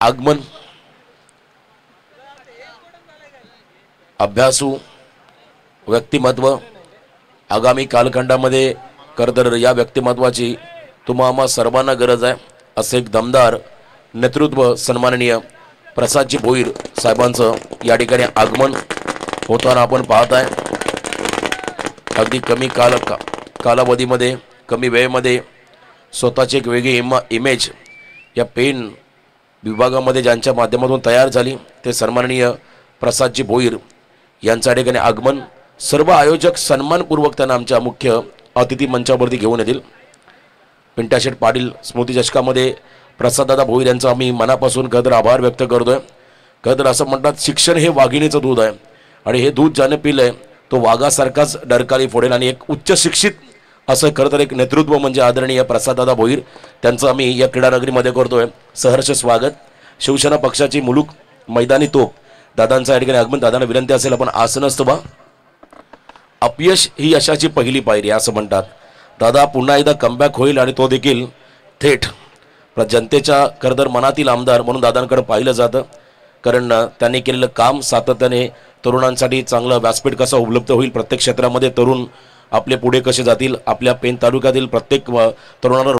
आगमन अभ्यासू व्यक्तिमत्व आगामी कालखंडामध्ये करतर या व्यक्तिमत्वाची तुम्हा सर्वांना गरज आहे। असे एक दमदार नेतृत्व सन्माननीय प्रसादजी भोईर साहेबांचं या ठिकाणी आगमन होताना आपण पाहत आहे। अगदी कमी कालावधीमध्ये कमी वेळेमध्ये स्वतःची एक वेगळी इमेज या पेन विभागामध्ये ज्यांच्या माध्यमातून तयार झाली ते सन्माननीय प्रसादजी भोईर यांच्या ठिकाणी आगमन सर्व आयोजक सन्मानपूर्वक त्यांना आमच्या मुख्य अतिथी मंचावरती घेऊन येतील। पिंट्याशेठ पाटील स्मृती चषकामध्ये प्रसाददादा भोईर यांचा आम्ही मनापासून कदर आभार व्यक्त करतोय। कदर असं म्हणतात शिक्षण हे वाघिणीचं दूध आहे आणि हे दूध ज्याने पिलंय तो वाघासारखाच डरकाली फोडेल आणि एक उच्च शिक्षित असं खरं तर एक नेतृत्व म्हणजे आदरणीय प्रसाददादा भोईर त्यांचं आम्ही या क्रीडानगरीमध्ये करतोय सहर्ष स्वागत। शिवसेना पक्षाची मुलूक मैदानी तोप दादांचं या ठिकाणी आगमन। दादांना विनंती असेल आपण आसनस्थ व्हा। अपयश ही यशाची पहिली पायरी असं म्हणतात। दादा पुन्हा एकदा कमबॅक होईल आणि तो देखील थेट जनतेच्या खरतर मनातील आमदार म्हणून दादांकडे पाहिलं जातं कारण त्यांनी केलेलं काम सातत्याने तरुणांसाठी चांगलं व्यासपीठ कसं उपलब्ध होईल प्रत्येक क्षेत्रामध्ये तरुण आपले पुढे कसे जातील आपल्या पेन तालुक्यातील प्रत्येक तरुणाला